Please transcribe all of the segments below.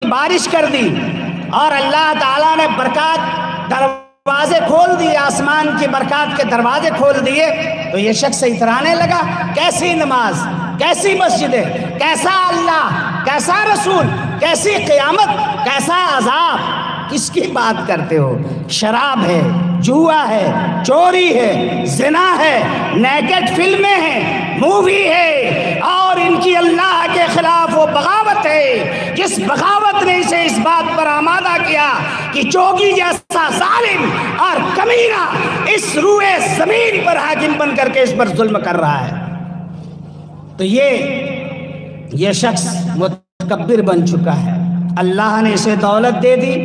بارش کر دی اور اللہ تعالیٰ نے برکات دروازے کھول دیے، آسمان کی برکات کے دروازے کھول دیے، تو یہ شخص اترانے لگا کیسی نماز، کیسی مسجدیں، کیسا اللہ، کیسا رسول، کیسی قیامت، کیسا عذاب، کس کی بات کرتے ہو؟ شراب ہے، جوا ہے، چوری ہے، زنا ہے، نیکڈ فلمیں ہیں، مووی ہے، اور ان کی اللہ کے خلاف وہ بغاوت ہے جس بغاوت نے اسے اس بات پر آمادہ کیا کہ چوگی جیسا ظالم اور کمینہ اس روئے زمین پر حاکم بن کر کے اس پر ظلم کر رہا ہے۔ تو یہ شخص متکبر بن چکا ہے۔ اللہ نے اسے دولت دے دی،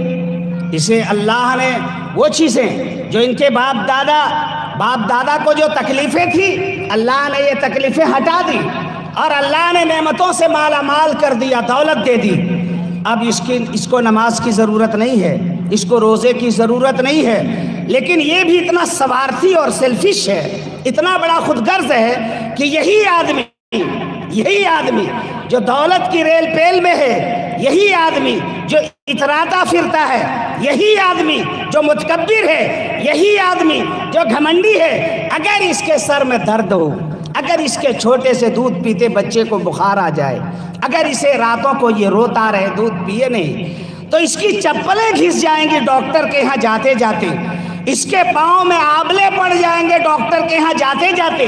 اسے اللہ نے وہ چیزیں جو ان کے باپ دادا کو جو تکلیفیں تھیں، اللہ نے یہ تکلیفیں ہٹا دی اور اللہ نے نعمتوں سے مالا مال کر دیا، دولت دے دی۔ اب اس کو نماز کی ضرورت نہیں ہے، اس کو روزے کی ضرورت نہیں ہے، لیکن یہ بھی اتنا سوارتھی اور سیلفش ہے، اتنا بڑا خود غرض ہے کہ یہی آدمی جو دولت کی ریل پیل میں ہے، یہی آدمی جو اتراتا پھرتا ہے، یہی آدمی جو متکبر ہے، یہی آدمی جو گھمنڈی ہے، اگر اس کے سر میں درد ہو، اگر اس کے چھوٹے سے دودھ پیتے بچے کو بخار آ جائے، اگر اسے راتوں کو یہ روتا رہے دودھ پیے نہیں، تو اس کی چپلیں گھس جائیں گی ڈاکٹر کے ہاں جاتے جاتے، اس کے پاؤں میں آبلے پڑ جائیں گے ڈاکٹر کے ہاں جاتے جاتے،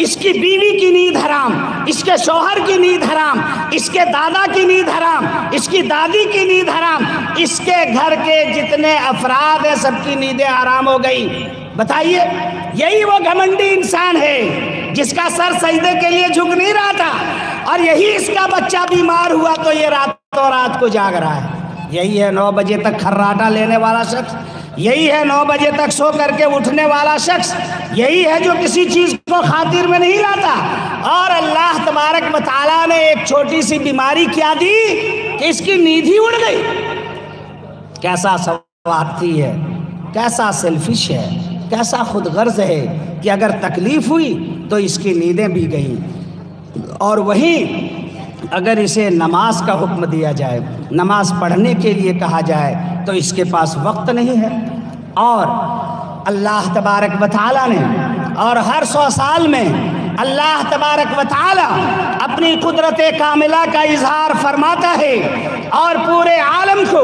اس کی بیوی کی نیند حرام، اس کے شوہر کی نیند حرام، اس کے دادا کی نیند حرام، اس کی دادی کی نیند حرام، اس کے گھر کے جتنے افراد ہیں سب کی نیندیں حرام ہو گئی۔ بتائیے، یہی وہ گھمنڈی انسان ہے جس کا سر سجدے کے لیے جھک نہیں رہا تھا، اور یہی اس کا بچہ بیمار ہوا تو یہ راتوں رات کو جاگ رہا ہے۔ یہی ہے 9 بجے تک کھراٹا لینے والا شخص، یہی ہے 9 بجے تک سو کر کے اٹھنے والا شخص، یہی ہے جو کسی چیز کو خاطر میں نہیں لاتا۔ اور اللہ تبارک و تعالیٰ نے ایک چھوٹی سی بیماری کیا دی کہ اس کی نیند ہی اڑ گئی۔ کیسا سوارتھی ہے، کیسا سیلفش ہے، کیسا خود غرض ہے کہ اگر تکلیف ہوئی تو اس کی نیندیں بھی گئیں۔ اور وہیں اگر اسے نماز کا حکم دیا جائے، نماز پڑھنے کے لیے کہا جائے تو اس کے پاس وقت نہیں ہے۔ اور اللہ تبارک و تعالیٰ نے اور ہر 100 سال میں اللہ تبارک و تعالیٰ اپنی قدرت کاملہ کا اظہار فرماتا ہے اور پورے عالم کو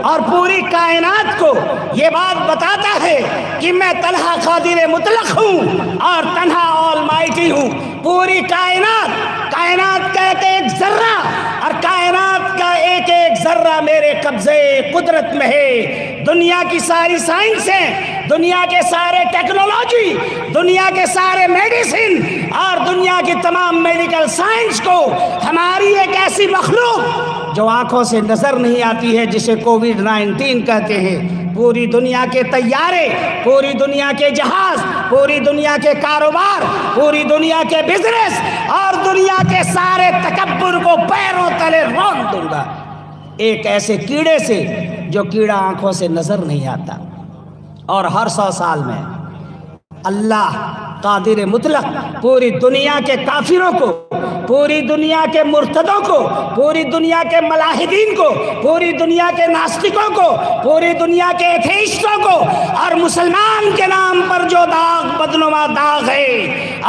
اور پوری کائنات کو یہ بات بتاتا ہے کہ میں تنہا قادر مطلق ہوں اور تنہا آل مائٹی ہوں۔ پوری کائنات کا ایک ذرہ اور کائنات کا ایک ذرہ میرے قبضے قدرت میں ہے۔ دنیا کی ساری سائنسیں، دنیا کے سارے ٹیکنالوجی، دنیا کے سارے میڈیسن اور دنیا کی تمام میڈیکل سائنس کو ہماری ایک ایسی مخلوق جو آنکھوں سے نظر نہیں آتی ہے جسے کووڈ-19 کہتے ہیں، پوری دنیا کے طیارے، پوری دنیا کے جہاز، پوری دنیا کے کاروبار، پوری دنیا کے بزنس اور دنیا کے سارے تکبر کو پیروں تلے رون دوں گا ایک ایسے کیڑے سے جو کیڑا آنکھوں سے نظر نہیں آتا۔ اور ہر 100 سال میں اللہ قادر مطلق پوری دنیا کے کافروں کو، پوری دنیا کے مرتدوں کو، پوری دنیا کے ملاحدین کو، پوری دنیا کے ناستکوں کو، پوری دنیا کے ایتھیسٹوں کو اور مسلمان کے نام پر جو داغ بدنما داغ ہے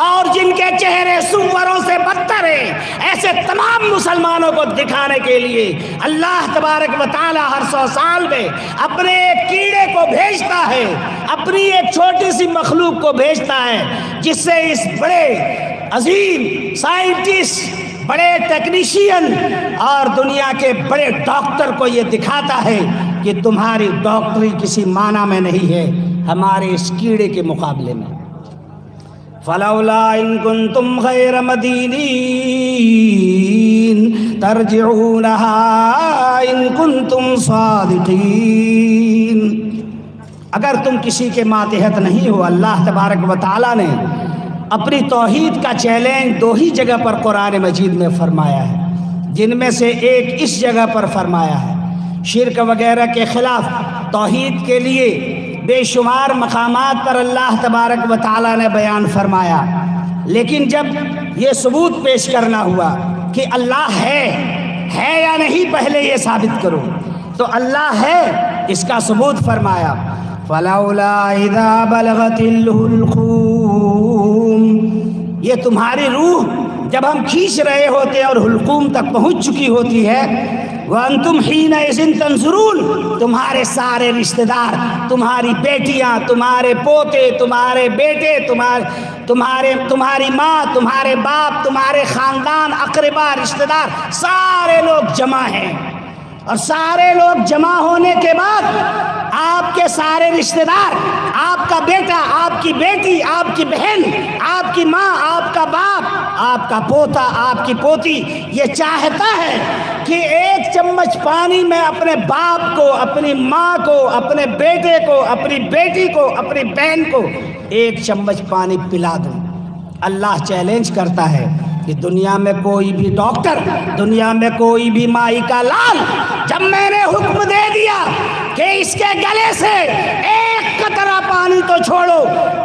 اور جن کے چہرے سوروں سے بدتر ہیں، ایسے تمام مسلمانوں کو دکھانے کے لیے اللہ تبارک و تعالی ہر 100 سال میں اپنے ایک کیڑے کو بھیجتا ہے، اپنی ایک چھوٹی سی مخلوق کو بھیجتا ہے جس سے اس بڑے عظیم سائنٹسٹ، بڑے ٹیکنیشین اور دنیا کے بڑے ڈاکٹر کو یہ دکھاتا ہے کہ تمہاری ڈاکٹری کسی معنی میں نہیں ہے ہمارے اس کیڑے کے مقابلے میں۔ فَلَوْلَا إِن كُنتُمْ غَيْرَ مَدِينِينَ تَرْجِعُونَهَا إِن كُنتُمْ صَادِقِينَ۔ اگر تم کسی کے ماتحت نہیں ہو، اللہ تبارک و تعالیٰ نے اپنی توحید کا چیلنج 2 ہی جگہ پر قرآن مجید میں فرمایا ہے، جن میں سے ایک اس جگہ پر فرمایا ہے۔ شرک وغیرہ کے خلاف توحید کے لیے بے شمار مقامات پر اللہ تبارک و تعالیٰ نے بیان فرمایا، لیکن جب یہ ثبوت پیش کرنا ہوا کہ اللہ ہے یا نہیں پہلے یہ ثابت کرو۔ تو اللہ ہے، اس کا ثبوت فرمایا فَلَوْلَا إِذَا بَلَغَتِ الْحُلْقُومَ، یہ تمہاری روح جب ہم کھینچ رہے ہوتے ہیں اور حلقوم تک پہنچ چکی ہوتی ہے، وَأَنْتُمْ حِينَئِذٍ تَنْظُرُونَ، تمہارے سارے رشتہ دار، تمہاری بیٹیاں، تمہارے پوتے، تمہارے بیٹے، تمہاری ماں، تمہارے باپ، تمہارے خاندان، اقربا، رشتہ دار، سارے لوگ جمع ہیں۔ اور سارے لوگ جمع ہونے کے بعد آپ کے سارے رشتہ دار، آپ کا بیٹا، آپ کی بیٹی، آپ کی بہن، آپ کی ماں، آپ کا باپ، آپ کا پوتا، آپ کی پوتی یہ چاہتا ہے کہ ایک چمچ پانی میں اپنے باپ کو، اپنی ماں کو، اپنے بیٹے کو، اپنی بیٹی کو، اپنی بہن کو ایک چمچ پانی پلا دوں۔ اللہ چیلنج کرتا ہے کہ دنیا میں کوئی بھی ڈاکٹر، دنیا میں کوئی بھی مائی کا لال، جب میں نے حکم دے دیا کہ اس کے گلے سے ایک قطرہ پانی تو چھوڑو،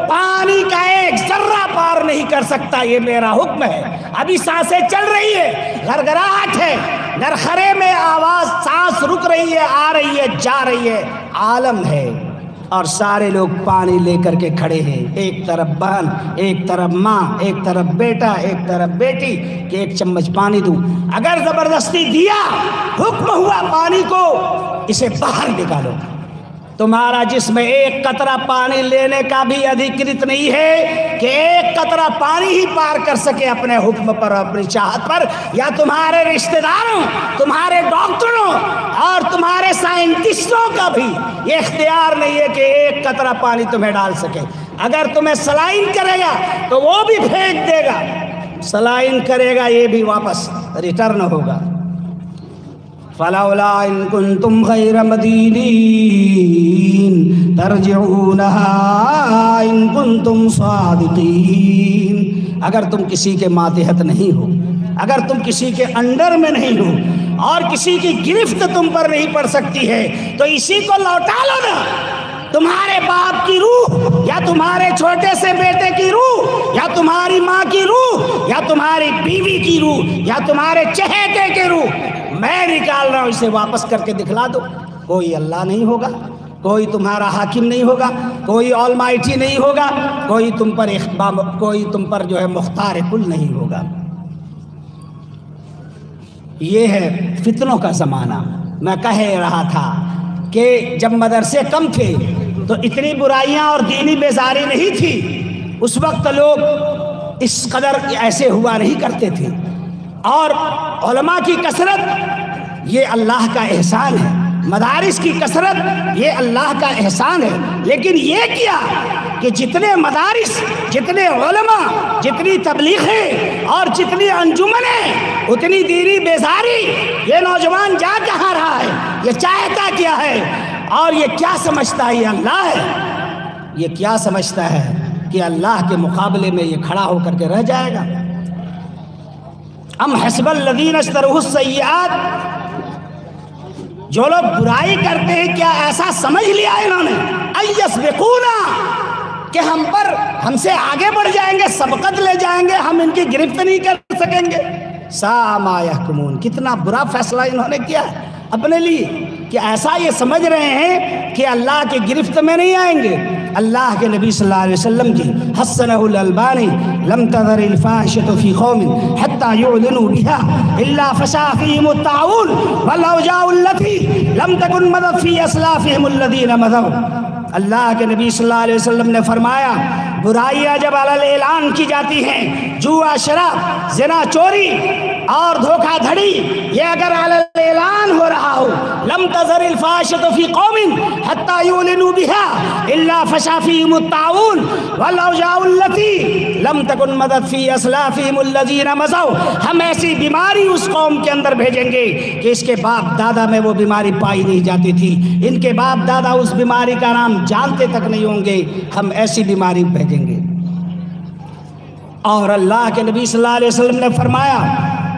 پانی کا ایک ذرہ پار نہیں کر سکتا، یہ میرا حکم ہے۔ ابھی سانسیں چل رہی ہے، گھرگھراہٹ ہے، نرخرے میں آواز، سانس رک رہی ہے، آ رہی ہے، جا رہی ہے، عالم ہے، اور سارے لوگ پانی لے کر کے کھڑے ہیں، ایک طرف بہن، ایک طرف ماں، ایک طرف بیٹا، ایک طرف بیٹی، کہ ایک چمچ پانی دوں۔ اگر زبردستی دیا، حکم ہوا پانی کو، اسے باہر نکالو۔ تمہارا جسم ایک قطرہ پانی لینے کا بھی ادھیکرت نہیں ہے کہ ایک قطرہ پانی ہی پار کر سکے اپنے حکم پر، اپنی چاہت پر، یا تمہارے رشتہ داروں، تمہارے ڈاکٹروں اور تمہارے سائنٹسٹوں کا بھی یہ اختیار نہیں ہے کہ ایک قطرہ پانی تمہیں ڈال سکے۔ اگر تمہیں سلائن کرے گا تو وہ بھی پھینک دے گا، سلائن کرے گا یہ بھی واپس ریٹرن ہوگا۔ فَلَوْلَا إِن كُنتُمْ غَيْرَ مَدِينِينَ تَرْجِعُونَهَا إِن كُنتُمْ صَادِقِينَ، اگر تم کسی کے ماتحت نہیں ہو، اگر تم کسی کے انڈر میں نہیں ہو، اور کسی کی گرفت تم پر نہیں پڑ سکتی ہے، تو اسی کو لوٹا لو نا۔ تمہارے باپ کی روح، یا تمہارے چھوٹے سے بیٹے کی روح، یا تمہاری ماں کی روح، یا تمہاری بیوی کی روح، یا تمہارے چہیتے کی روح میں نکال رہا ہوں، اسے واپس کر کے دکھلا دو۔ کوئی اللہ نہیں ہوگا، کوئی تمہارا حاکم نہیں ہوگا، کوئی آلمائٹی نہیں ہوگا، کوئی تم پر جو ہے مختار کل نہیں ہوگا۔ یہ ہے فتنوں کا زمانہ۔ میں کہہ رہا تھا کہ جب مدرسے کم تھے تو اتنی برائیاں اور دینی بیزاری نہیں تھی، اس وقت لوگ اس قدر ایسے ہوا نہیں کرتے تھے، اور علماء کی کثرت یہ اللہ کا احسان ہے، مدارس کی کثرت یہ اللہ کا احسان ہے۔ لیکن یہ کیا کہ جتنے مدارس، جتنے علماء، جتنی تبلیغیں اور جتنی انجمنیں، اتنی دینی بیزاری۔ یہ نوجوان جا کہاں رہا ہے؟ یہ چاہتا کیا ہے؟ اور یہ کیا سمجھتا ہے؟ یہ اللہ ہے؟ یہ کیا سمجھتا ہے کہ اللہ کے مقابلے میں یہ کھڑا ہو کر کے رہ جائے گا؟ ام حسب الذین اجترحوا السیئات، جو لوگ برائی کرتے ہیں کیا ایسا سمجھ لیا انہوں نے ان یسبقونا، کہ ہم سے آگے بڑھ جائیں گے، سبقت لے جائیں گے، ہم ان کی گرفت نہیں کر سکیں گے؟ ساء ما یحکمون، کتنا برا فیصلہ انہوں نے کیا اپنے لیے، کہ ایسا یہ سمجھ رہے ہیں کہ اللہ کی گرفت میں نہیں آئیں گے۔ اللہ کے نبی صلی اللہ علیہ وسلم کی حسنہ الالبانی لم تظہر الفاحشۃ فی قوم حتی یعلنوا بها الا فشا فیہم الطاعون والاوجاع التي لم تکن مضت فی اسلافہم الذین مضوا۔ اللہ کے نبی صلی اللہ علیہ وسلم نے فرمایا، برائیاں جب علل اعلان کی جاتی ہیں، جوا، شراب، زنا، چوری اور دھوکہ دھڑی، یہ اگر علل اعلان ہو رہا ہو، لم تظہر الفاحشۃ فی قوم حتی یعلنوا بها الا فشا فیہم الطاعون والاوجاع التي لم تکن مضت فی اسلافہم الذین مضوا۔ ہم ایسی بیماری اس قوم کے اندر بھیجیں گے کہ اس کے باپ دادا میں وہ بیماری پائی نہیں جاتی تھی، ان کے باپ دادا اس بیماری کا نام جانتے تک نہیں ہوں گے، ہم ایسی بیماری بھیجیں گے۔ اور اللہ کے نبی صلی اللہ علیہ وسلم نے فرمایا،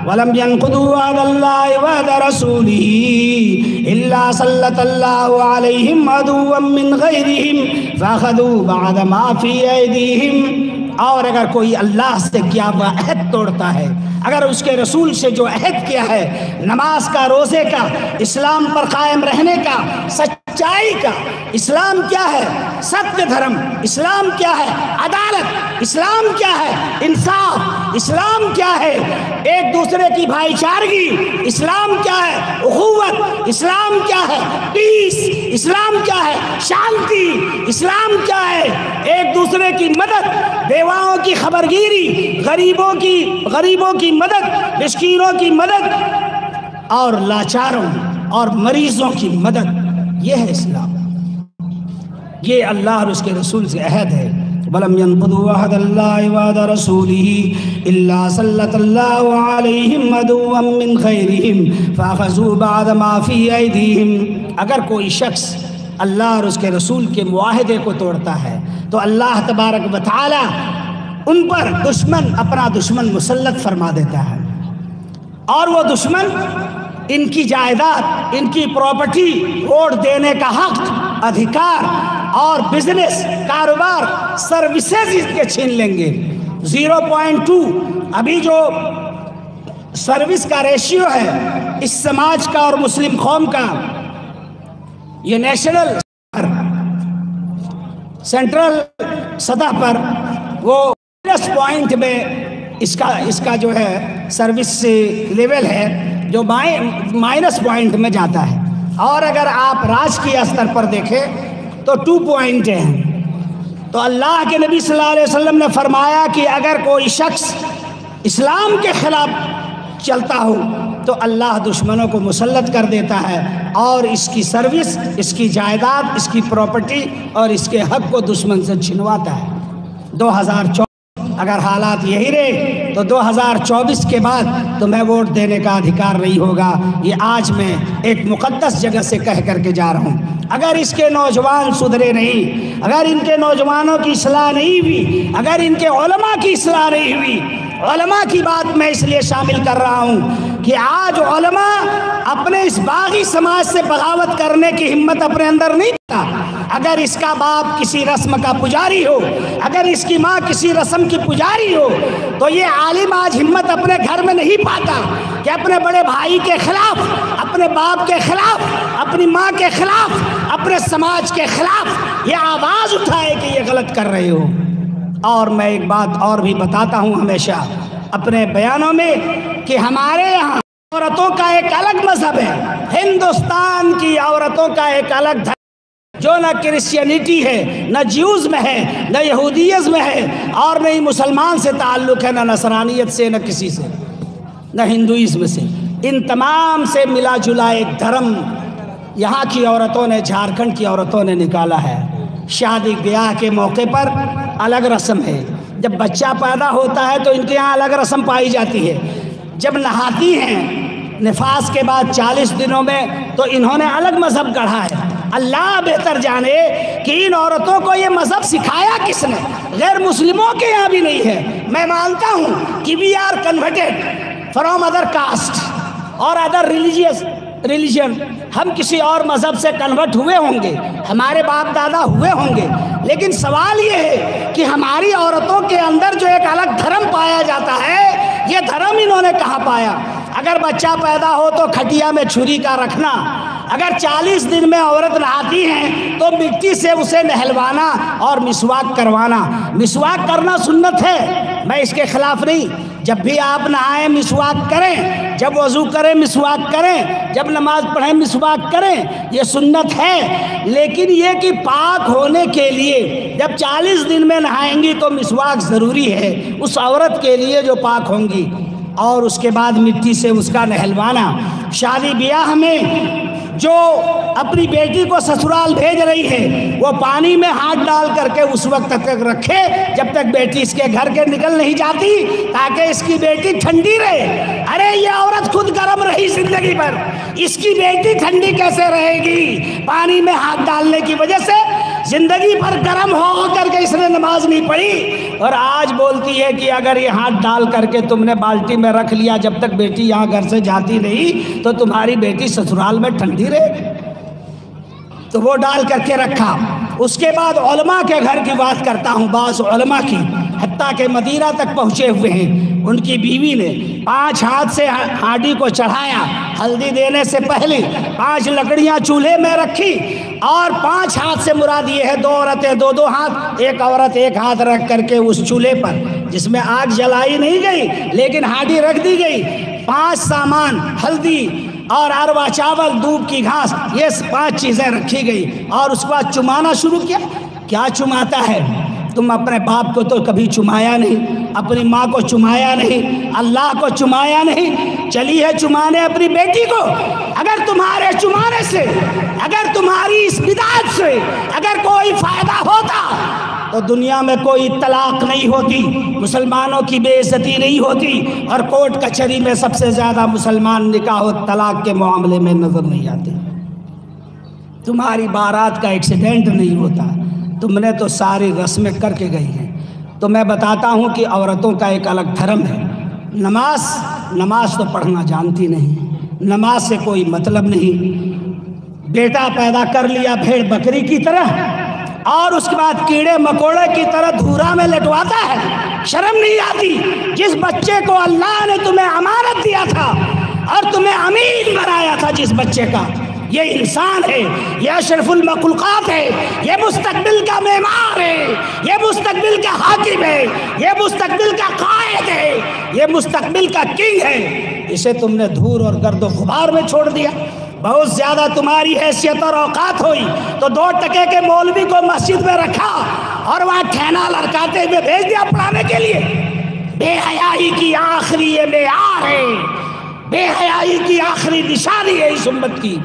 وَلَمْ يَنْقُضُوا عَهْدَ اللَّهِ وَعْدَ رَسُولِهِ إِلَّا سَلَّطَ اللَّهُ عَلَيْهِمْ عَدُوًّا مِّنْ غَيْرِهِمْ فَأَخَذُوا بَعْضَ مَا فِي أَيْدِيهِمْ اور اگر کوئی اللہ سے کیا ہوا عہد توڑتا ہے، اگر اس کے رسول سے جو عہد کیا ہے، نماز کا، روزے کا، اسلام پر قائم رہنے کا، سچائی کا، اسلام کیا ہے؟ ستیہ دھرم، اسلام کیا ہے؟ عدالت، اسلام کیا ہے؟ انصاف، اسلام کیا ہے؟ ایک دوسرے کی بھائی چارگی، اسلام کیا ہے؟ اخوت، اسلام کیا ہے؟ پیس، اسلام کیا ہے؟ شانتی، اسلام کیا ہے؟ ایک دوسرے کی مدد، بیواؤں کی خبرگیری، غریبوں کی مدد، مسکینوں کی مدد اور لاچاروں اور مریضوں کی مدد، یہ ہے اسلام۔ یہ اللہ اور اس کے رسول سے عہد ہے۔ وَلَمْ يَنْقُضُوا عَهْدَ اللَّهِ وَعْدَ رَسُولِهِ إِلَّا سَلَّطَ اللَّهُ عَلَيْهِمْ عَدُوًّا مِّنْ خَيْرِهِمْ فَأَخَذُوا بَعْضَ مَا فِي أَيْدِيهِمْ۔ اگر کوئی شخص اللہ اور اس کے رسول کے معاہدے کو توڑتا ہے تو اللہ تبارک و تعالی ان پر اپنا دشمن مسلط فرما دیتا ہے، اور وہ دشمن ان کی جائیداد، ان کی پراپرٹی، ووٹ دینے کا حق، ادھیکار اور بزنس، کاروبار، سروسز اس کے چھین لیں گے۔ 0.2 ابھی جو سروس کا ریشیو ہے اس سماج کا اور مسلم قوم کا، یہ نیشنل سینٹرل سطح پر وہ پوائنٹ میں اس کا جو ہے سروس لیول ہے جو مائنس پوائنٹ میں جاتا ہے، اور اگر آپ راج کی استر پر دیکھیں تو 2 پوائنٹ ہیں۔ تو اللہ کے نبی صلی اللہ علیہ وسلم نے فرمایا کہ اگر کوئی شخص اسلام کے خلاف چلتا ہو تو اللہ دشمنوں کو مسلط کر دیتا ہے اور اس کی سروس، اس کی جائیداد، اس کی پراپرٹی اور اس کے حق کو دشمن سے چھنواتا ہے۔ 2024 اگر حالات یہی رہے تو 2024 کے بعد تمہیں ووٹ دینے کا ادھیکار نہیں ہوگا۔ یہ آج میں ایک مقدس جگہ سے کہہ کر کے جا رہا ہوں۔ اگر اس کے نوجوان سدھرے نہیں، اگر ان کے نوجوانوں کی اصلاح نہیں ہوئی، اگر ان کے علماء کی اصلاح نہیں ہوئی، علماء کی بات میں اس لیے شامل کر رہا ہوں کہ آج علماء اپنے اس باغی سماج سے بغاوت کرنے کی ہمت اپنے اندر نہیں پاتا۔ اگر اس کا باپ کسی رسم کا پجاری ہو، اگر اس کی ماں کسی رسم کی پجاری ہو، تو یہ عالم آج ہمت اپنے گھر میں نہیں پاتا کہ اپنے بڑے بھائی کے خلاف، اپنے باپ کے خلاف، اپنی ماں کے خلاف، اپنے سماج کے خلاف یہ آواز اٹھائے کہ یہ غلط کر رہے ہو۔ اور میں ایک بات اور بھی بتاتا ہوں ہمیشہ اپنے بیانوں میں کہ ہمارے یہاں عورتوں کا ایک الگ مذہب ہے، ہندوستان کی عورتوں کا ایک الگ دھرم جو نہ کرسچینٹی ہے، نہ جیوز میں ہے، نہ یہودیت میں ہے، اور نہ ہی مسلمان سے تعلق ہے، نہ نصرانیت سے، نہ کسی سے، نہ ہندوئزم سے۔ ان تمام سے ملا جلا ایک دھرم یہاں کی عورتوں نے، جھارکھنڈ کی عورتوں نے نکالا ہے۔ شادی بیاہ کے موقع پر الگ رسم ہے، جب بچہ پیدا ہوتا ہے تو ان کے یہاں الگ رسم پائی جاتی ہے، جب نہاتی ہیں نفاس کے بعد 40 دنوں میں تو انہوں نے الگ مذہب گڑھا ہے۔ اللہ بہتر جانے کہ ان عورتوں کو یہ مذہب سکھایا کس نے؟ غیر مسلموں کے یہاں بھی نہیں ہے۔ میں مانتا ہوں کہ we are converted from other caste اور ادر ریلیجن، ہم کسی اور مذہب سے کنورٹ ہوئے ہوں گے، ہمارے باپ دادا ہوئے ہوں گے، لیکن سوال یہ ہے کہ ہماری عورتوں کے اندر جو ایک الگ دھرم پایا جاتا ہے، یہ دھرم انہوں نے کہاں پایا؟ اگر بچہ پیدا ہو تو کھٹیا میں چھری کا رکھنا، اگر 40 دن میں عورت نہاتی ہیں تو مٹی سے اسے نہلوانا اور مسواک کروانا۔ مسواک کرنا سنت ہے، میں اس کے خلاف نہیں۔ جب بھی آپ نہائیں مسواک کریں، جب وضو کریں مسواک کریں، جب نماز پڑھیں مسواک کریں، یہ سنت ہے۔ لیکن یہ کہ پاک ہونے کے لیے جب 40 دن میں نہائیں گی تو مسواک ضروری ہے اس عورت کے لیے جو پاک ہوں گی، اور اس کے بعد مٹی سے اس کا نہلوانا۔ شادی بیاہ میں جو اپنی بیٹی کو سسرال بھیج رہی ہے وہ پانی میں ہاتھ ڈال کر کے اس وقت تک رکھے جب تک بیٹی اس کے گھر کے نکل نہیں جاتی، تاکہ اس کی بیٹی ٹھنڈی رہے۔ ارے یہ عورت خود گرم رہی زندگی پر، اس کی بیٹی ٹھنڈی کیسے رہے گی؟ پانی میں ہاتھ ڈالنے کی وجہ سے زندگی پر گرم ہو کر کے اس نے نماز نہیں پڑھی، اور آج بولتی ہے کہ اگر یہ ہاتھ ڈال کر کے تم نے بالٹی میں رکھ لیا جب تک بیٹی یہاں گھر سے جاتی نہیں تو تمہاری بیٹی سسرال میں ٹھنڈی رہے گی۔ تو وہ ڈال کر کے رکھا۔ اس کے بعد علماء کے گھر کی بات کرتا ہوں، بعض علماء کی حتیٰ کہ مدینہ تک پہنچے ہوئے ہیں۔ ان کی بیوی نے 5 ہاتھ سے ہانڈی کو چڑھایا، ہلدی دینے سے پہلے 5 لکڑیاں چولہے میں رکھی، اور 5 ہاتھ سے مراد یہ ہے 2 عورتیں 2 ہاتھ، ایک عورت 1 ہاتھ رکھ کر کے اس چولہے پر جس میں آگ جلائی نہیں گئی لیکن ہانڈی رکھ دی گئی، 5 سامان ہلدی اور اروا چاول، دودھ کی گھاس، یہ 5 چیزیں رکھی گئی، اور اس کے بعد چمانا شروع کیا۔ کیا چماتا ہے؟ تم اپنے باپ کو تو کبھی چمایا نہیں، اپنی ماں کو چمایا نہیں، اللہ کو چمایا نہیں، چلی ہے چمانے اپنی بیٹی کو۔ اگر تمہارے چمانے سے، اگر تمہاری اس بدعت سے اگر کوئی فائدہ ہوتا تو دنیا میں کوئی طلاق نہیں ہوتی، مسلمانوں کی بے عزتی نہیں ہوتی، اور کورٹ کچہری میں سب سے زیادہ مسلمان نکاح و طلاق کے معاملے میں نظر نہیں آتے۔ تمہاری بارات کا ایکسیڈنٹ نہیں ہوتا، تم نے تو ساری رسمیں کر کے گئی ہیں۔ تو میں بتاتا ہوں کہ عورتوں کا ایک الگ دھرم ہے۔ نماز تو پڑھنا جانتی نہیں، نماز سے کوئی مطلب نہیں، بیٹا پیدا کر لیا بھیڑ بکری کی طرح، اور اس کے بعد کیڑے مکوڑے کی طرح دھورا میں لٹواتا ہے۔ شرم نہیں آتی؟ جس بچے کو اللہ نے تمہیں امانت دیا تھا اور تمہیں امین بنایا تھا، جس بچے کا، یہ انسان ہے، یہ اشرف المخلوقات ہے، یہ مستقبل کا معمار ہے، یہ مستقبل کا حاکم ہے، یہ مستقبل کا قائد ہے، یہ مستقبل کا کنگ ہے، اسے تم نے دھور اور گرد و غبار میں چھوڑ دیا۔ بہت زیادہ تمہاری حیثیت اور اوقات ہوئی تو 2 ٹکے کے مولوی کو مسجد میں رکھا اور وہاں ٹھینا لڑکاتے ہوئے بھیج دیا پڑھانے کے لیے۔ بے حیائی کی آخری یہ معیار ہے، بے حیائی کی آخری نشانی ہے اس امت کی،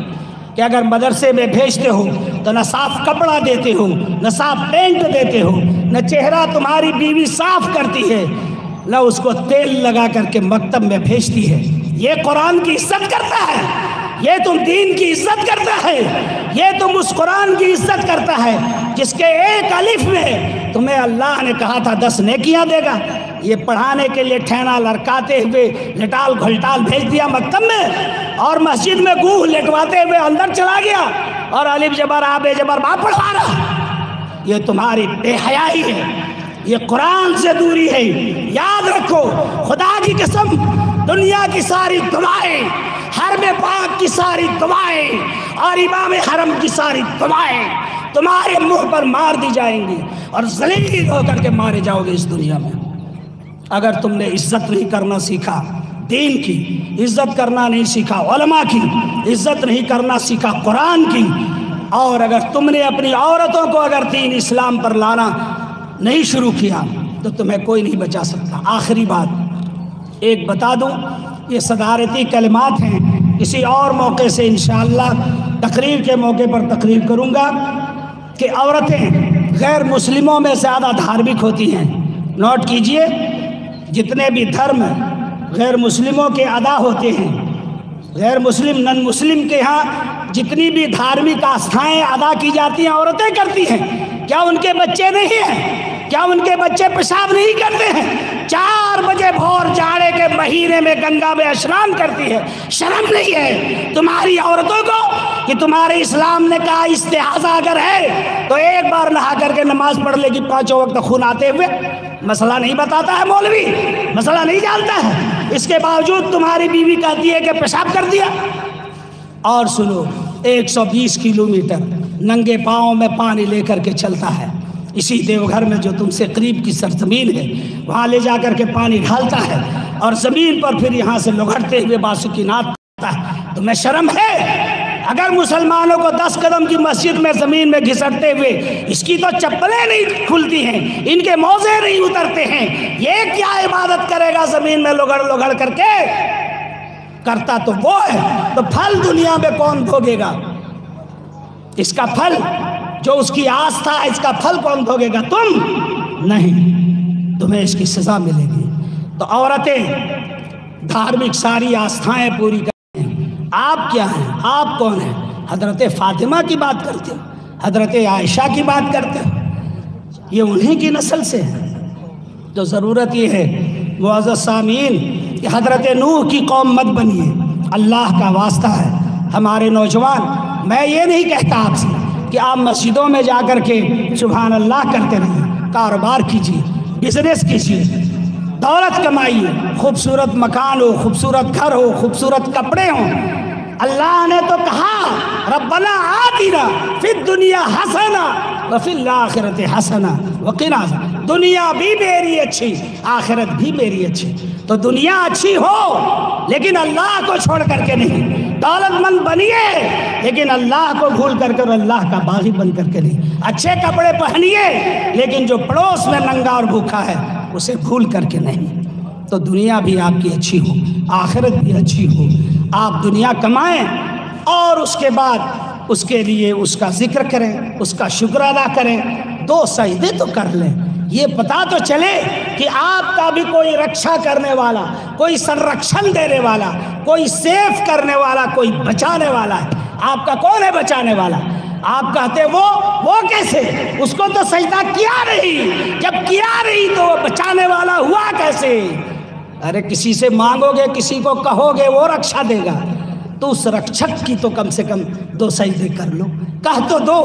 کہ اگر مدرسے میں بھیجتے ہو تو نہ صاف کپڑا دیتے ہو، نہ صاف پینٹ دیتے ہو، نہ چہرہ تمہاری بیوی صاف کرتی ہے، نہ اس کو تیل لگا کر کے مکتب میں بھیجتی ہے۔ یہ قرآن کی عزت کرتا ہے، یہ تم دین کی عزت کرتا ہے، یہ تم اس قرآن کی عزت کرتا ہے جس کے 1 الف میں تمہیں اللہ نے کہا تھا 10 نیکیاں دے گا۔ یہ پڑھانے کے لیے ٹھینا لڑکاتے ہوئے لٹال گھلٹال بھیج دیا مکتب میں، اور مسجد میں گوہ لٹواتے ہوئے اندر چلا گیا اور الف جبر آ بے جبر با پڑھا رہا۔ یہ تمہاری بے حیائی ہے، یہ قرآن سے دوری ہے۔ یاد رکھو، خدا کی قسم، دنیا کی ساری دعائیں، حرم پاک کی ساری دعائیں اور امام حرم کی ساری دعائیں تمہارے منہ پر مار دی جائیں گی اور ذلیل ہو کر کے مارے جاؤ گے اس دنیا میں۔ اگر تم نے عزت نہیں کرنا سیکھا، دین کی عزت کرنا نہیں سیکھا، علماء کی عزت نہیں کرنا سیکھا، قرآن کی، اور اگر تم نے اپنی عورتوں کو اگر دین اسلام پر لانا نہیں شروع کیا تو تمہیں کوئی نہیں بچا سکتا۔ آخری بات ایک بتا دوں، یہ صدارتی کلمات ہیں، کسی اور موقع سے انشاءاللہ تقریر کے موقع پر تقریر کروں گا کہ عورتیں غیر مسلموں میں زیادہ دھارمک ہوتی ہیں۔ نوٹ کیجئے، جتنے بھی دھرم غیر مسلموں کے ادا ہوتے ہیں، غیر مسلم نن مسلم کے ہاں جتنی بھی دھارمک آستھائیں ادا کی جاتی ہیں عورتیں کرتی ہیں۔ کیا ان کے بچے نہیں ہیں؟ کیا ان کے بچے پیشاب نہیں کرتے ہیں؟ 4 بجے بھور جاڑے کے مہینے میں گنگا میں اشنان کرتی ہے۔ شرم نہیں ہے تمہاری عورتوں کو کہ تمہارے اسلام نے کہا استحاضہ اگر ہے تو ایک بار نہا کر کے نماز پڑھ لے گی 5 وقت خون آتے ہوئے؟ مسئلہ نہیں بتاتا ہے مولوی، مسئلہ نہیں جانتا ہے، اس کے باوجود تمہاری بیوی کہتی ہے کہ پیشاب کر دیا۔ اور سنو، 120 کلومیٹر ننگے پاؤں میں پانی لے کر کے چلتا ہے، اسی دیوگھر میں جو تم سے قریب کی سرزمین ہے وہاں لے جا کر کے پانی ڈھالتا ہے، اور زمین پر پھر یہاں سے لگڑتے ہوئے باسکی نعت کرتا ہے۔ تمہیں شرم ہے؟ اگر مسلمانوں کو 10 قدم کی مسجد میں زمین میں گھسٹتے ہوئے اس کی تو چپلیں نہیں کھلتی ہیں، ان کے موزے نہیں اترتے ہیں، یہ کیا عبادت کرے گا زمین میں لگڑ لگڑ کر کے؟ کرتا تو وہ ہے، تو پھل دنیا میں کون بھوگے گا؟ اس کا پھل جو اس کی آستھا ہے، اس کا پھل کون بھوگے گا؟ تم نہیں، تمہیں اس کی سزا ملے گی۔ تو عورتیں دھارمک ساری آستھائیں پوری کریں۔ آپ کیا ہیں؟ آپ کون ہیں؟ حضرت فاطمہ کی بات کرتے ہو، حضرت عائشہ کی بات کرتے ہو، یہ انہیں کی نسل سے ہے۔ تو ضرورت یہ ہے معزز سامعین کہ حضرت نوح کی قوم مت بنیے، اللہ کا واسطہ ہے۔ ہمارے نوجوان، میں یہ نہیں کہتا آپ سے کہ آپ مسجدوں میں جا کر کے سبحان اللہ کرتے رہیں، کاروبار کیجیے، بزنس کیجیے، دولت کمائیے، خوبصورت مکان ہو، خوبصورت گھر ہو، خوبصورت کپڑے ہوں۔ اللہ نے تو کہا ربنا آتنا فی الدنیا حسنہ وفی الآخرۃ حسنہ وقنا عذاب، دنیا بھی میری اچھی، آخرت بھی میری اچھی۔ تو دنیا اچھی ہو لیکن اللہ کو چھوڑ کر کے نہیں، دولت مند بنیے لیکن اللہ کو بھول کر کے، اللہ کا باغی بن کر کے نہیں، اچھے کپڑے پہنیے لیکن جو پڑوس میں ننگا اور بھوکا ہے اسے بھول کر کے نہیں۔ تو دنیا بھی آپ کی اچھی ہو، آخرت بھی اچھی ہو، آپ دنیا کمائیں اور اس کے بعد اس کے لیے اس کا ذکر کریں، اس کا شکر ادا کریں، 2 سجدے تو کر لیں، یہ پتا تو چلے کہ آپ کا بھی کوئی رکشا کرنے والا، کوئی سنرکشن دینے والا، کوئی سیف کرنے والا، کوئی بچانے والا ہے۔ آپ کا کون ہے بچانے والا؟ آپ کہتے وہ کیسے؟ اس کو تو سجدہ کیا نہیں، جب کیا نہیں تو وہ بچانے والا ہوا کیسے؟ ارے کسی سے مانگو گے، کسی کو کہو گے، وہ رکشا دے گا، تو اس رکشک کی تو کم سے کم 2 سجدے کر لو، کہہ تو دو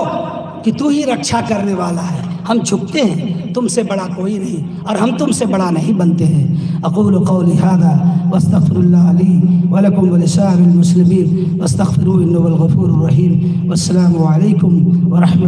کہ تو ہی رکشا کرنے والا ہے، ہم جھکتے ہیں، تم سے بڑا کوئی نہیں اور ہم تم سے بڑا نہیں بنتے ہیں۔ اقول قولی ھذا واستغفر اللہ لی ولکم ولسائر المسلمین واستغفروہ انہ هو الغفور الرحیم، والسلام علیکم ورحمۃ